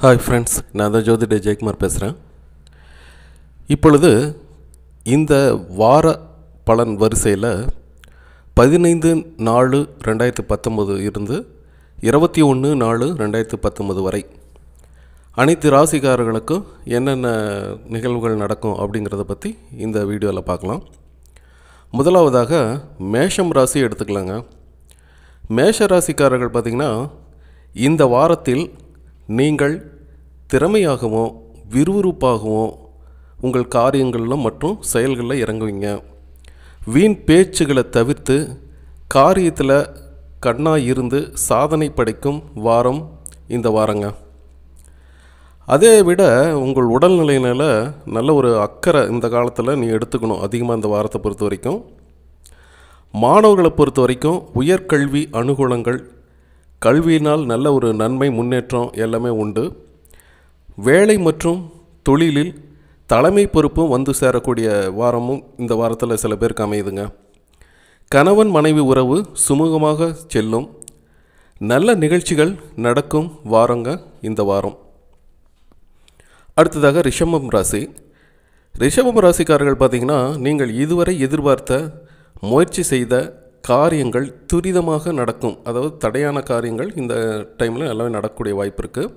Hi friends, நான் தான் ஜோதிட ஜெயக்குமார் பேசுகிறேன். இப்பொழுது இந்த வார பலன் வரிசையில் 15/4/2019 இருந்து 21/4/2019 வரை அனைத்து ராசிக்காரர்களுக்கும் என்னென்ன நிகழ்வுகள் நடக்கும் அப்படிங்கிறத பற்றி இந்த வீடியோவில் பார்க்கலாம். முதலாவதாக மேஷம் ராசி எடுத்துக்கலாங்க. மேஷ ராசிக்காரர்கள் பார்த்திங்கன்னா, இந்த வாரத்தில் நீங்கள் திறமையாகவும் விறுவிறுப்பாகவும் உங்கள் காரியங்களில் மற்றும் செயல்களில் இறங்குவீங்க. வீண் பேச்சுகளை தவிர்த்து காரியத்தில் கண்ணாக இருந்து சாதனை படைக்கும் வாரம் இந்த வாரங்க. அதை விட உங்கள் உடல்நிலையினால் நல்ல ஒரு அக்கறை இந்த காலத்தில் நீ எடுத்துக்கணும் அதிகமாக இந்த வாரத்தை பொறுத்த வரைக்கும். மாணவர்களை பொறுத்த வரைக்கும் உயர்கல்வி அனுகூலங்கள், கல்வியினால் நல்ல ஒரு நன்மை முன்னேற்றம் எல்லாமே உண்டு. வேலை மற்றும் தொழிலில் தலைமை பொறுப்பும் வந்து சேரக்கூடிய வாரமும் இந்த வாரத்தில் சில பேருக்கு அமையுதுங்க. கணவன் மனைவி உறவு சுமூகமாக செல்லும். நல்ல நிகழ்ச்சிகள் நடக்கும் வாரங்க இந்த வாரம். அடுத்ததாக ரிஷபம் ராசி. ரிஷபம் ராசிக்காரர்கள் பார்த்திங்கன்னா, நீங்கள் இதுவரை எதிர்பார்த்த முயற்சி செய்த காரியங்கள் துரிதமாக நடக்கும். அதாவது தடையான காரியங்கள் இந்த டைமில் எல்லாமே நடக்கக்கூடிய வாய்ப்பு இருக்குது.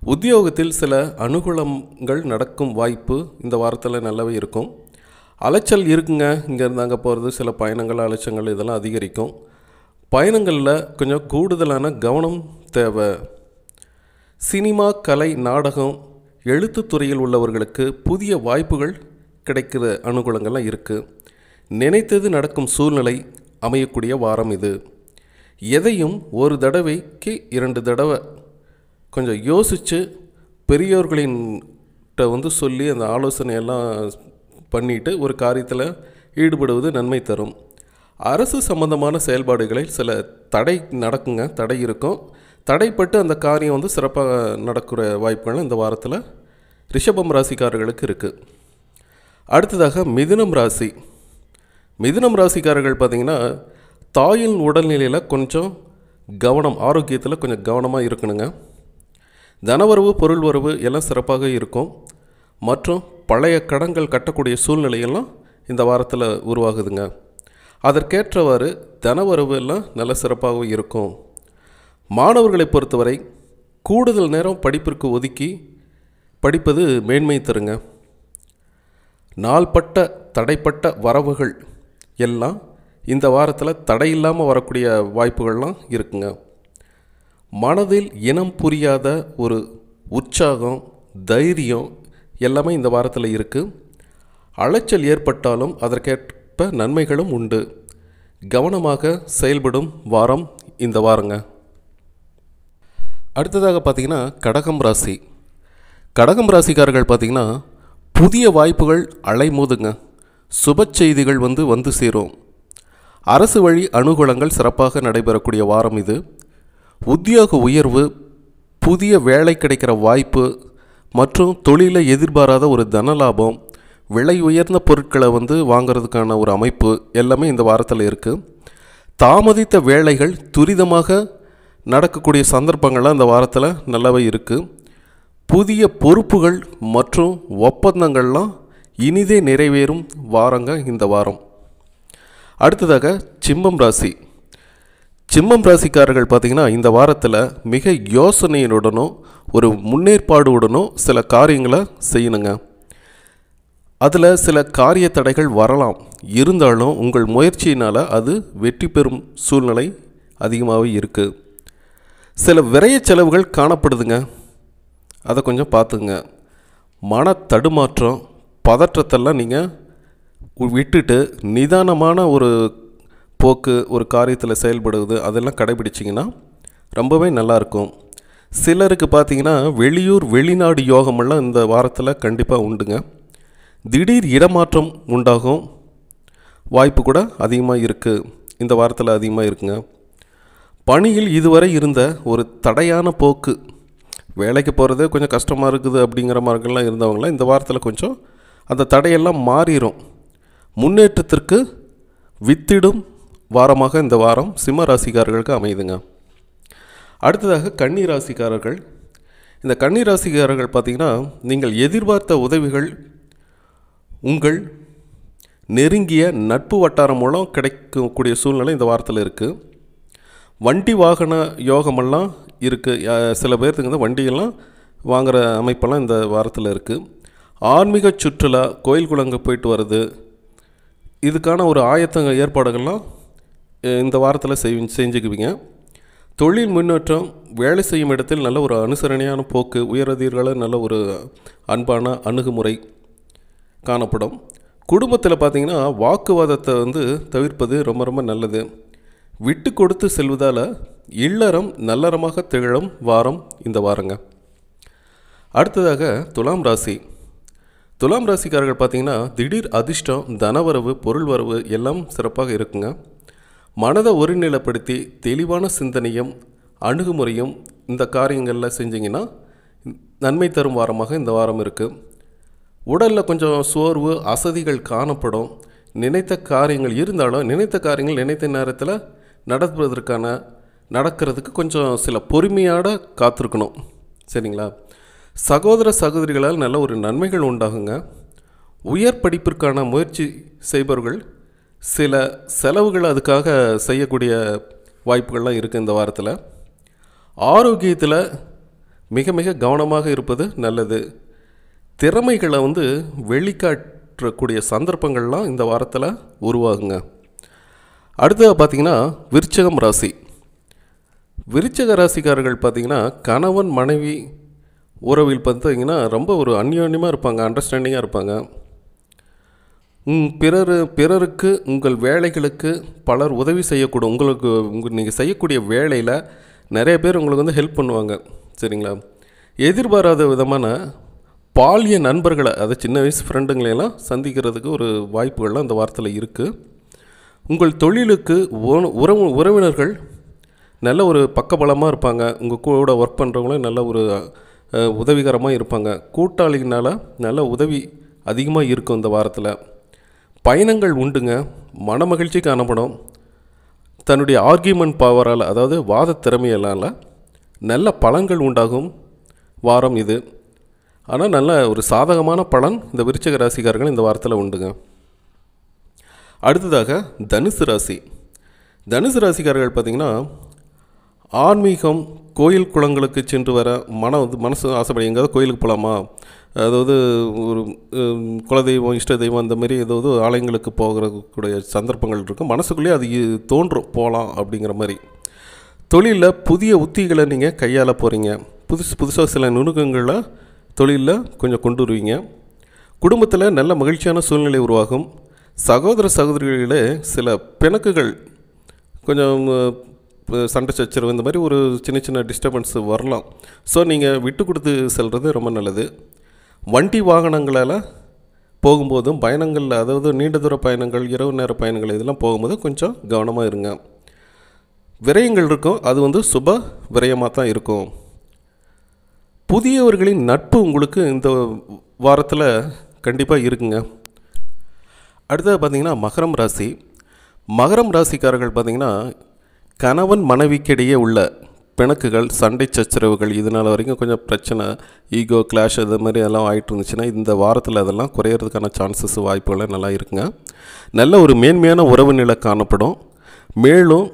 உத்தியோகத்தில் சில அனுகூலங்கள் நடக்கும் வாய்ப்பு இந்த வாரத்தில் நல்லாவே இருக்கும். அலைச்சல் இருக்குங்க. இங்கேருந்து அங்கே போகிறது, சில பயணங்கள் அலைச்சங்கள் இதெல்லாம் அதிகரிக்கும். பயணங்களில் கொஞ்சம் கூடுதலான கவனம் தேவை. சினிமா, கலை, நாடகம், எழுத்துத்துறையில் உள்ளவர்களுக்கு புதிய வாய்ப்புகள் கிடைக்கிற அனுகூலங்கள்லாம் இருக்குது. நினைத்தது நடக்கும் சூழ்நிலை அமையக்கூடிய வாரம் இது. எதையும் ஒரு தடவைக்கு 2 தடவை கொஞ்சம் யோசித்து பெரியோர்களின்கிட்ட சொல்லி அந்த ஆலோசனையெல்லாம் பண்ணிவிட்டு ஒரு காரியத்தில் ஈடுபடுவது நன்மை தரும். அரசு சம்பந்தமான செயல்பாடுகளில் சில தடை நடக்குங்க, தடை இருக்கும். தடைப்பட்டு அந்த காரியம் சிறப்பாக நடக்கிற வாய்ப்புகள் இந்த வாரத்தில் ரிஷபம் ராசிக்காரர்களுக்கு இருக்குது. அடுத்ததாக மிதுனம் ராசி. மிதுனம் ராசிக்காரர்கள் பார்த்திங்கன்னா, தாயின் உடல்நிலையில் கொஞ்சம் கவனம், ஆரோக்கியத்தில் கொஞ்சம் கவனமாக இருக்கணுங்க. தனவரவு பொருள் வரவு எல்லாம் சிறப்பாக இருக்கும். மற்றும் பழைய கடன்கள் கட்டக்கூடிய சூழ்நிலையெல்லாம் இந்த வாரத்தில் உருவாகுதுங்க. அதற்கேற்றவாறு தனவரவு எல்லாம் நல்ல சிறப்பாக இருக்கும். மாணவர்களை பொறுத்தவரை கூடுதல் நேரம் படிப்பிற்கு ஒதுக்கி படிப்பது மேன்மை தருங்க. நாள்பட்ட தடைப்பட்ட வரவுகள் எல்லாம் இந்த வாரத்தில் தடையில்லாமல் வரக்கூடிய வாய்ப்புகள்லாம் இருக்குங்க. மனதில் இனம் புரியாத ஒரு உற்சாகம், தைரியம் எல்லாமே இந்த வாரத்தில் இருக்குது. அலைச்சல் ஏற்பட்டாலும் அதற்கேற்ப நன்மைகளும் உண்டு. கவனமாக செயல்படும் வாரம் இந்த வாரங்க. அடுத்ததாக பார்த்திங்கன்னா கடகம் ராசி. கடகம் ராசிக்காரர்கள் பார்த்திங்கன்னா, புதிய வாய்ப்புகள் அலைமோதுங்க. சுப செய்திகள் வந்து சேரும். அரசு வழி அனுகூலங்கள் சிறப்பாக நடைபெறக்கூடிய வாரம் இது. உத்தியோக உயர்வு, புதிய வேலை கிடைக்கிற வாய்ப்பு மற்றும் தொழிலை எதிர்பாராத ஒரு தனலாபம், விலை உயர்ந்த பொருட்களை வாங்கிறதுக்கான ஒரு அமைப்பு எல்லாமே இந்த வாரத்தில் இருக்குது. தாமதித்த வேலைகள் துரிதமாக நடக்கக்கூடிய சந்தர்ப்பங்கள்லாம் இந்த வாரத்தில் நல்லாவே இருக்குது. புதிய பொறுப்புகள் மற்றும் ஒப்பந்தங்கள்லாம் இனிதே நிறைவேறும் வாரங்க இந்த வாரம். அடுத்ததாக சிம்மம் ராசி. சிம்மம் ராசிக்காரர்கள் பார்த்திங்கன்னா, இந்த வாரத்தில் மிக யோசனையுடனோ ஒரு முன்னேற்பாடுடனோ சில காரியங்களை செய்யணுங்க. அதில் சில காரிய தடைகள் வரலாம். இருந்தாலும் உங்கள் முயற்சியினால் அது வெற்றி பெறும் சூழ்நிலை அதிகமாகவே இருக்குது. சில விரைய செலவுகள் காணப்படுதுங்க. அதை கொஞ்சம் பார்த்துங்க. மன தடுமாற்றம், பதற்றத்தெல்லாம் நீங்கள் விட்டுட்டு நிதானமான ஒரு போக்கு, ஒரு காரியத்தில் செயல்படுவது அதெல்லாம் கடைபிடிச்சிங்கன்னா ரொம்பவே நல்லாயிருக்கும். சிலருக்கு பார்த்திங்கன்னா, வெளியூர் வெளிநாடு யோகமெல்லாம் இந்த வாரத்தில் கண்டிப்பாக உண்டுங்க. திடீர் இடமாற்றம் உண்டாகும் வாய்ப்பு கூட அதிகமாக இருக்குது. இந்த வாரத்தில் அதிகமாக இருக்குங்க. பணியில் இதுவரை இருந்த ஒரு தடையான போக்கு, வேலைக்கு போகிறதே கொஞ்சம் கஷ்டமாக இருக்குது அப்படிங்கிற மாதிரிலாம் இருந்தவங்களாம் இந்த வாரத்தில் கொஞ்சம் அந்த தடையெல்லாம் மாறிடும். முன்னேற்றத்திற்கு வித்திடும் வாரமாக இந்த வாரம் சிம்ம ராசிக்காரர்களுக்கு அமையுதுங்க. அடுத்ததாக கன்னி ராசிக்காரர்கள். இந்த கன்னி ராசிக்காரர்கள் பார்த்திங்கன்னா, நீங்கள் எதிர்பார்த்த உதவிகள் உங்கள் நெருங்கிய நட்பு வட்டாரம் மூலம் கிடைக்கக்கூடிய சூழ்நிலை இந்த வாரத்தில் இருக்குது. வண்டி வாகன யோகமெல்லாம் இருக்குது. சில பேர்த்துக்கு வந்து வண்டியெல்லாம் வாங்குகிற அமைப்பெல்லாம் இந்த வாரத்தில் இருக்குது. ஆன்மீக சுற்றுலா, கோயில் குளங்க போயிட்டு வர்றது, இதுக்கான ஒரு ஆயத்த ஏற்பாடுகள்லாம் இந்த வாரத்தில் செஞ்சுக்குவீங்க. தொழில் முன்னேற்றம், வேலை செய்யும் இடத்தில் நல்ல ஒரு அனுசரணையான போக்கு, உயரதிகளை நல்ல ஒரு அன்பான அணுகுமுறை காணப்படும். குடும்பத்தில் பார்த்திங்கன்னா வாக்குவாதத்தை வந்து தவிர்ப்பது ரொம்ப ரொம்ப நல்லது. விட்டு கொடுத்து செல்வதால் இல்லறம் நல்லறமாக திகழும் வாரம் இந்த வாரங்க. அடுத்ததாக துலாம் ராசி. துலாம் ராசிக்காரர்கள் பார்த்திங்கன்னா திடீர் அதிர்ஷ்டம், தனவரவு, பொருள் வரவு எல்லாம் சிறப்பாக இருக்குங்க. மனதை ஒருநிலைப்படுத்தி தெளிவான சிந்தனையும் அணுகுமுறையும் இந்த காரியங்களில் செஞ்சிங்கன்னா நன்மை தரும் வாரமாக இந்த வாரம் இருக்குது. உடலில் கொஞ்சம் சோர்வு, அசதிகள் காணப்படும். நினைத்த காரியங்கள் இருந்தாலும் நினைத்த காரியங்கள் நினைத்த நேரத்தில் நடக்கிறதுக்கு கொஞ்சம் சில பொறுமையோடு காத்திருக்கணும். சரிங்களா? சகோதர சகோதரிகளால் நல்ல ஒரு நன்மைகள் உண்டாகுங்க. உயர் படிப்பிற்கான முயற்சி செய்பவர்கள் சில செலவுகள் அதுக்காக செய்யக்கூடிய வாய்ப்புகள்லாம் இருக்குது இந்த வாரத்தில். ஆரோக்கியத்தில் மிக மிக கவனமாக இருப்பது நல்லது. திறமைகளை வந்து வெளிக்காட்டக்கூடிய சந்தர்ப்பங்கள்லாம் இந்த வாரத்தில் உருவாகுங்க. அடுத்தது பார்த்திங்கன்னா விருச்சிகம் ராசி. விருச்சிக ராசிக்காரர்கள் பார்த்திங்கன்னா கணவன் மனைவி உறவில் பார்த்திங்கன்னா ரொம்ப ஒரு அந்யோன்யமாக இருப்பாங்க, அண்டர்ஸ்டாண்டிங்காக இருப்பாங்க. பிறருக்கு உங்கள் வேலைகளுக்கு பலர் உதவி செய்யக்கூடும். நீங்கள் செய்யக்கூடிய வேலையில் நிறைய பேர் உங்களுக்கு வந்து ஹெல்ப் பண்ணுவாங்க. சரிங்களா? எதிர்பாராத விதமான பாலிய நண்பர்களை, அது சின்ன வயசு ஃப்ரெண்டுங்களையெல்லாம் சந்திக்கிறதுக்கு ஒரு வாய்ப்புகள்லாம் இந்த வாரத்தில் இருக்குது. உங்கள் தொழிலுக்கு உறவினர்கள் நல்ல ஒரு பக்கபலமாக இருப்பாங்க. உங்கள் கூட ஒர்க் பண்ணுறவங்களும் நல்ல ஒரு உதவிகரமாக இருப்பாங்க. கூட்டாளிகளால் நல்ல உதவி அதிகமாக இருக்கும் இந்த வாரத்தில். பயணங்கள் உண்டுங்க. மன மகிழ்ச்சி காணப்படும். தன்னுடைய ஆர்கியூமெண்ட் பவரால், அதாவது வாத திறமையால் நல்ல பலன்கள் உண்டாகும் வாரம் இது. ஆனால் நல்ல ஒரு சாதகமான பலன் இந்த விருச்சிக ராசிக்காரர்கள் இந்த வாரத்தில் உண்டுங்க. அடுத்ததாக தனுசு ராசி. தனுசு ராசிக்காரர்கள் பார்த்திங்கன்னா ஆன்மீகம், கோயில் குளங்களுக்கு சென்று வர மனசு ஆசைப்படி எங்கேயாவது கோயிலுக்கு போகலாமா, அதாவது ஒரு குலதெய்வம், இஷ்ட தெய்வம் அந்த மாதிரி ஏதாவது ஆலயங்களுக்கு போகக்கூடிய சந்தர்ப்பங்கள் இருக்கும். மனசுக்குள்ளேயே அது தோன்றும் போகலாம் அப்படிங்கிற மாதிரி. தொழிலில் புதிய உத்திகளை நீங்கள் கையாள போகிறீங்க. புதுசாக சில நுணுக்கங்களை தொழிலில் கொஞ்சம் கொண்டு வருவீங்க. குடும்பத்தில் நல்ல மகிழ்ச்சியான சூழ்நிலை உருவாகும். சகோதர சகோதரிகளே சில பிணக்குகள், கொஞ்சம் சண்டை சச்சரவு, இந்த மாதிரி ஒரு சின்ன சின்ன டிஸ்டர்பன்ஸ் வரலாம். ஸோ நீங்கள் விட்டு கொடுத்து செல்வது ரொம்ப நல்லது. வண்டி வாகனங்களால் போகும்போதும் பயணங்களில், அதாவது நீண்ட தூர பயணங்கள், இரவு நேர பயணங்கள், இதெல்லாம் போகும்போது கொஞ்சம் கவனமாக இருங்க. விரயங்கள் இருக்கும், அது வந்து சுப விரயமாக தான் இருக்கும். புதியவர்களின் நட்பு உங்களுக்கு இந்த வாரத்தில் கண்டிப்பாக இருக்குங்க. அடுத்தது பார்த்திங்கன்னா மகரம் ராசி. மகரம் ராசிக்காரர்கள் பார்த்திங்கன்னா கணவன் மனைவிக்கிடையே உள்ள பிணக்குகள், சண்டை சச்சரவுகள், இதனால் வரைக்கும் கொஞ்சம் பிரச்சனை, ஈகோ கிளாஷ் அது மாதிரி எல்லாம் ஆகிட்டு இருந்துச்சுன்னா இந்த வாரத்தில் அதெல்லாம் குறையிறதுக்கான சான்சஸ், வாய்ப்புகள் நல்லா இருக்குங்க. நல்ல ஒரு மேன்மையான உறவு நிலை காணப்படும். மேலும்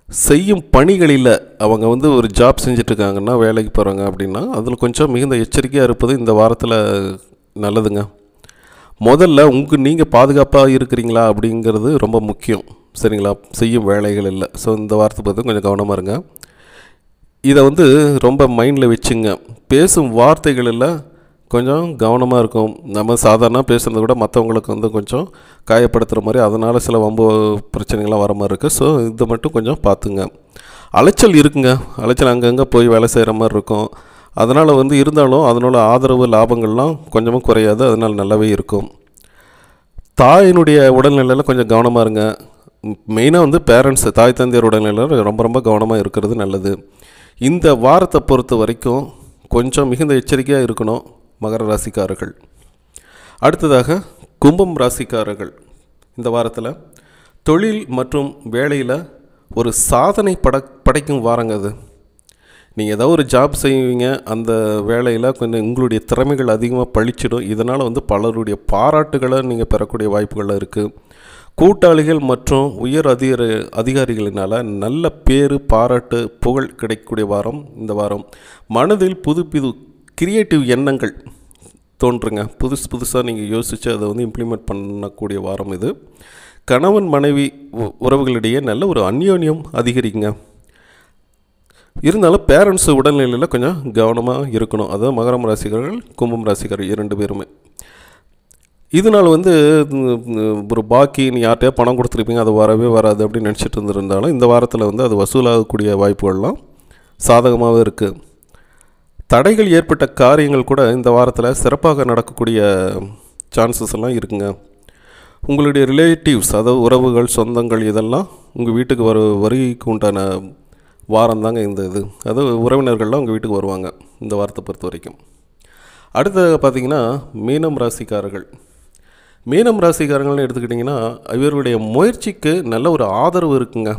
செய்யும் பணிகளில் அவங்க வந்து ஒரு ஜாப் செஞ்சிட்ருக்காங்கன்னா, வேலைக்கு போகிறாங்க அப்படின்னா அதில் கொஞ்சம் மிகுந்த எச்சரிக்கையாக இருப்பது இந்த வாரத்தில் நல்லதுங்க. முதல்ல நீங்கள் பாதுகாப்பாக இருக்கிறீங்களா அப்படிங்கிறது ரொம்ப முக்கியம். சரிங்களா? செய்யும் வேலைகள் இல்லை. ஸோ இந்த வாரத்தை பார்த்து கொஞ்சம் கவனமாக இருங்க. இதை வந்து ரொம்ப மைண்டில் வச்சுங்க. பேசும் வார்த்தைகளில் கொஞ்சம் கவனமாக இருக்கும். நம்ம சாதாரண பேசுகிறத விட மற்றவங்களுக்கு வந்து கொஞ்சம் காயப்படுத்துகிற மாதிரி, அதனால் சில வம்பு பிரச்சனைகள்லாம் வர மாதிரி இருக்குது. ஸோ இதை மட்டும் கொஞ்சம் பார்த்துங்க. அலைச்சல் இருக்குங்க. அலைச்சல் அங்கங்கே போய் வேலை செய்கிற மாதிரி இருக்கும். அதனால் வந்து இருந்தாலும் அதனோட ஆதரவு லாபங்கள்லாம் கொஞ்சமும் குறையாது. அதனால் நல்லாவே இருக்கும். தாயினுடைய உடல்நிலையில் கொஞ்சம் கவனமாக இருங்க. மெயினாக வந்து பேரண்ட்ஸு, தாய் தந்தையர் உடல்நிலையில் ரொம்ப ரொம்ப கவனமாக இருக்கிறது நல்லது. இந்த வாரத்தை பொறுத்த வரைக்கும் கொஞ்சம் மிகுந்த எச்சரிக்கையாக இருக்கணும் மகர ராசிக்காரர்கள். அடுத்ததாக கும்பம் ராசிக்காரர்கள். இந்த வாரத்தில் தொழில் மற்றும் வேலையில் ஒரு சாதனை படைக்கும் வாரங்க அது. நீங்கள் ஏதாவது ஒரு ஜாப் செய்வீங்க, அந்த வேலையில் கொஞ்சம் உங்களுடைய திறமைகள் அதிகமாக பளிச்சிடும். இதனால் வந்து பலருடைய பாராட்டுகளை நீங்கள் பெறக்கூடிய வாய்ப்புகள் இருக்குது. கூட்டாளிகள் மற்றும் உயர் அதிகாரிகளினால் நல்ல பேரு, பாராட்டு, புகழ் கிடைக்கக்கூடிய வாரம் இந்த வாரம். மனதில் புது கிரியேட்டிவ் எண்ணங்கள் தோன்றுங்க. புதுசாக நீங்கள் யோசித்து அதை வந்து இம்ப்ளிமெண்ட் பண்ணக்கூடிய வாரம் இது. கணவன் மனைவி உறவுகளிடையே நல்ல ஒரு அந்யோன்யம் அதிகரிக்குங்க. இருந்தாலும் பேரண்ட்ஸ் உடல்நிலையில் கொஞ்சம் கவனமாக இருக்கணும். அதாவது மகரம் ராசிக்காரர்கள், கும்பம் ராசிக்காரர்கள் 2 பேருமே. இதனால் வந்து ஒரு பாக்கி நீ யார்கிட்டயா பணம் கொடுத்துருப்பீங்க, அது வரவே வராது அப்படின்னு நினச்சிட்டு இருந்திருந்தாலும் இந்த வாரத்தில் வந்து அது வசூலாகக்கூடிய வாய்ப்புகள்லாம் சாதகமாகவே இருக்குது. தடைகள் ஏற்பட்ட காரியங்கள் கூட இந்த வாரத்தில் சிறப்பாக நடக்கக்கூடிய சான்சஸ் எல்லாம் இருக்குங்க. உங்களுடைய ரிலேட்டிவ்ஸ், அதாவது உறவுகள், சொந்தங்கள் இதெல்லாம் உங்கள் வீட்டுக்கு வருகைக்கு உண்டான வாரம் தாங்க இந்த இது. அதாவது உறவினர்கள்லாம் உங்கள் வீட்டுக்கு வருவாங்க இந்த வாரத்தை பொறுத்த வரைக்கும். அடுத்தது பார்த்திங்கன்னா மீனம் ராசிக்காரங்கள்னு எடுத்துக்கிட்டிங்கன்னா இவர்களுடைய முயற்சிக்கு நல்ல ஒரு ஆதரவு இருக்குங்க.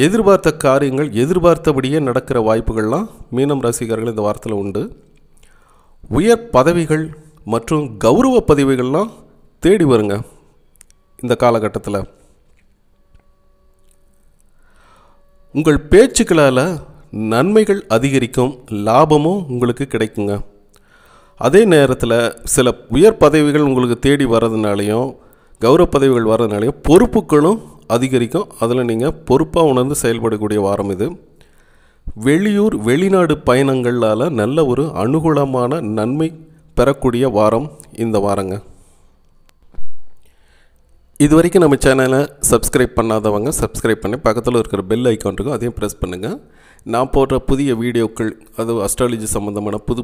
எதிர்பார்த்த காரியங்கள் எதிர்பார்த்தபடியே நடக்கிற வாய்ப்புகள்லாம் மீனம் ராசிக்காரர்கள் இந்த வாரத்தில் உண்டு. உயர் பதவிகள் மற்றும் கௌரவ பதவிகள்லாம் தேடி வருங்க இந்த காலகட்டத்தில். உங்கள் பேச்சுக்களால் நன்மைகள் அதிகரிக்கும், லாபமும் உங்களுக்கு கிடைக்குங்க. அதே நேரத்தில் சில உயர் பதவிகள் உங்களுக்கு தேடி வர்றதுனாலையும் கௌரவ பதவிகள் வர்றதுனாலையும் பொறுப்புகளும் அதிகரிக்கும். அதில் நீங்கள் பொறுப்பாக உணர்ந்து செயல்படக்கூடிய வாரம் இது. வெளியூர் வெளிநாடு பயணங்களால் நல்ல ஒரு அனுகூலமான நன்மை பெறக்கூடிய வாரம் இந்த வாரங்க. இது வரைக்கும் நம்ம சேனலை சப்ஸ்கிரைப் பண்ணாதவங்க சப்ஸ்கிரைப் பண்ணி பக்கத்தில் இருக்கிற பெல் ஐக்கான் இருக்கும், அதையும் ப்ரெஸ் பண்ணுங்கள். நான் போடுற புதிய வீடியோக்கள், அது அஸ்ட்ராலஜி சம்மந்தமான புது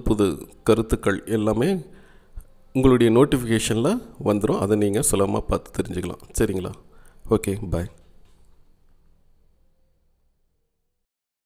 கருத்துக்கள் எல்லாமே உங்களுடைய நோட்டிஃபிகேஷனில் வந்துடும். அதை நீங்கள் சுலபமாக பார்த்து தெரிஞ்சுக்கலாம். சரிங்களா? ஓகே, பாய்.